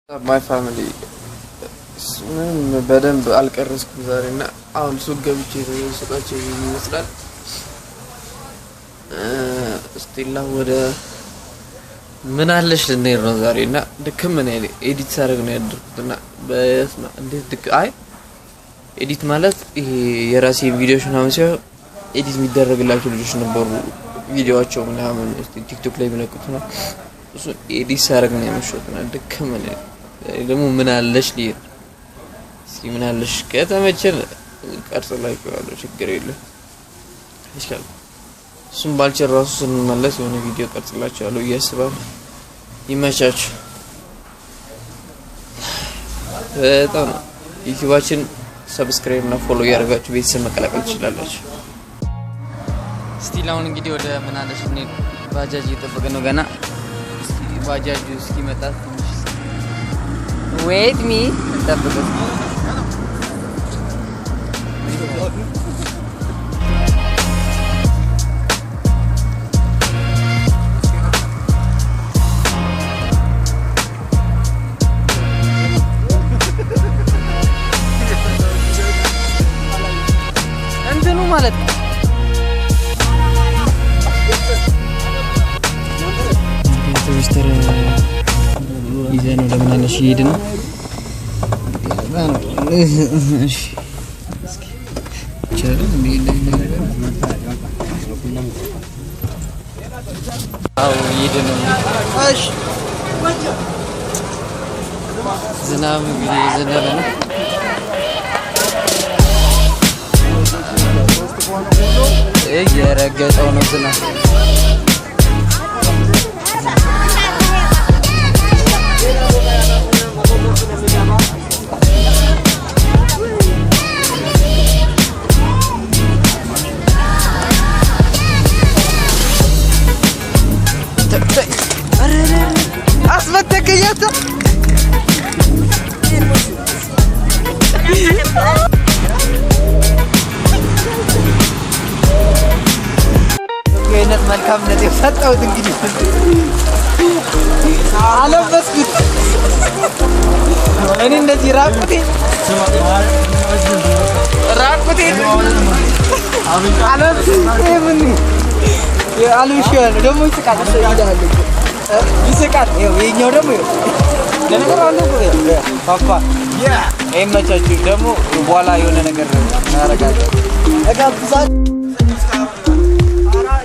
My family በደንብ አልቀረስኩም ዛሬና አሁን ሱቅ ገብቼ ሱቃቸው ይመስላል ስቲላ ወደ ምን አለሽ ልንሄድ ነው ዛሬና ድክም ነው ኤዲት ሳደርግ ነው ያደርኩትና በስማ እንዴት ድክ አይ ኤዲት ማለት ይሄ የራሴ ቪዲዮዎች ምናምን ሲሆን ኤዲት የሚደረግላቸው ልጆች ነበሩ ቪዲዮዋቸው ምናምን ቲክቶክ ላይ የሚለቁት ነው እሱ ኤዲት ሳደርግ ነው የምሽውና ድክም ነው ደግሞ ምን አለሽ ሊር እስኪ ምን አለሽ ከተመቸን ቀርጽ ላይ ያለው ችግር የለም ይሻል እሱም ባልቸር ራሱ ስንመለስ የሆነ ቪዲዮ ቀርጽላችኋለሁ እያስባለሁ ይመቻችሁ በጣም ዩቲዩባችን ሰብስክራይብ እና ፎሎ ያደርጋችሁ ቤተሰብ መቀላቀል ትችላላችሁ ስቲል አሁን እንግዲህ ወደ ምን አለሽ ነው ባጃጅ እየጠበቀ ነው ገና ባጃጅ እስኪመጣ wait me ጠብቁ እንትኑ ማለት ነው ሚስተር ይዘን ወደ ምን አለሽ ይሄድን እሺ እስኪ ቻለን ነገር አው ይሄድን እሺ ዝናብ እንግዲህ ዝናብ ነው እየረገጠው ነው ዝናብ አስመተከያታ የእነት መልካምነት የፈጣውት እንግዲህ አለበስኩት እኔ እንደዚህ ራቁቴ አለበስኩት ምን አልብሽው ደግሞ ይስቃል ይስቃል ይኸው ደግሞ ለነገር አለ ፓፓ አይመቻችሁ ደግሞ በኋላ የሆነ ነገር እናደርጋለን እጋብዛት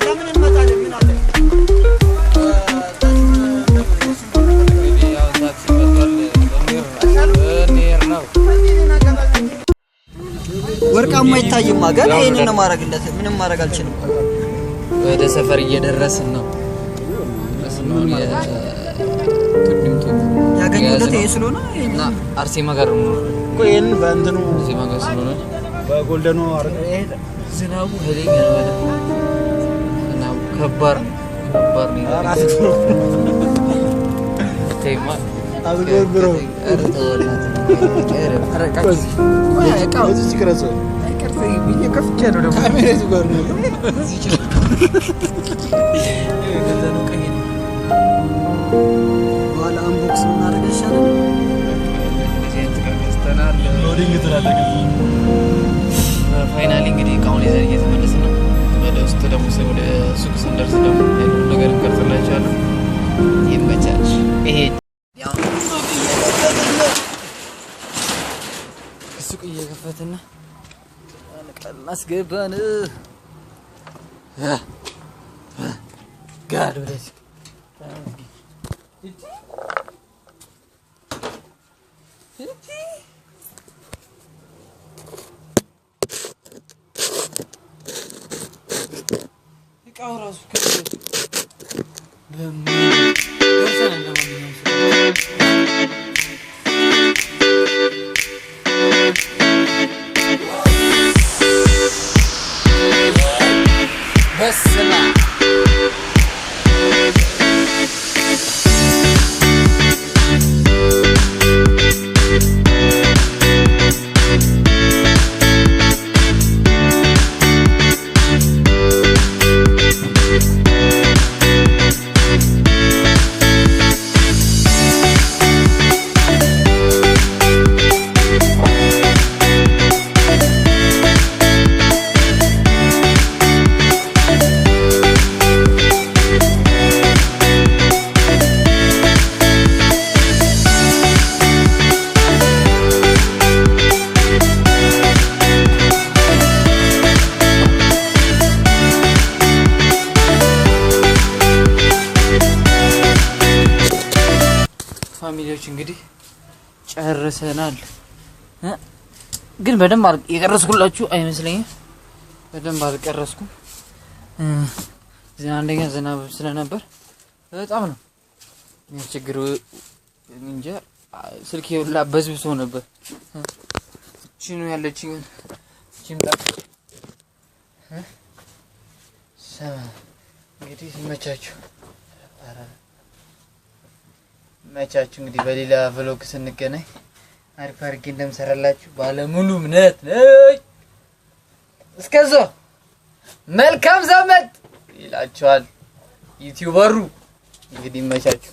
ለምን እንመጣለን ምን አለ ወርቃማ ይታየማ ገና ይሄንን ነው ማድረግለት ምንም ማድረግ አልችልም ወደ ሰፈር እየደረስን ነው ቅድምቱ ያገኙለት ይሄ ስለሆነ እና አርሴማ ጋር ነው እኮ ይሄን በእንትኑ አርሴማ ጋር ስለሆነ በጎልደኑ አርገ ዝናቡ ሄለኛ ነው ዝናቡ ከባድ ነው ተይማ አዝጎብሮ አርተወላት አረቃቂ አቃው እዚህ ከረሰ አይቀርተ ይከፍቻ ነው ደግሞ ካሜራው ጋር ነው እዚህ ይችላል ገዘኑ ቀይ ዋላ አንቦክስ እናደርግ ይሻላል እዚህ ተከስተናል ሎዲንግ ተላደቀ ፋይናሊ እንግዲህ እቃውን ይዘን እየተመለስን ነው ወደ ውስጥ ደግሞ ወደ ሱቅ ስንደርስ ደግሞ ነገር እንቀርጽላችኋለን ይመቻች ይሄ ያው ሱቅ እየከፈትን ማስገባን ጋር ወደዚህ እቃው ራሱ ጋይሶች እንግዲህ ጨርሰናል። ግን በደንብ የቀረስኩላችሁ አይመስለኝም። በደንብ አልቀረስኩም። አንደኛ ዝናብ ስለነበር በጣም ነው የሚያስቸግረው። እንጃ ስልኬ ሁላ በዝብዞ ነበር። እቺ ነው ያለችኝ። እቺም ጣፍ እንግዲህ ይመቻችሁ። እንግዲህ በሌላ ቭሎግ ስንገናኝ አሪፍ አድርጌ እንደምሰራላችሁ ባለሙሉ እምነት ነኝ። እስከዛው መልካም ዘመን ይላችኋል ዩቲዩበሩ። እንግዲህ ይመቻችሁ።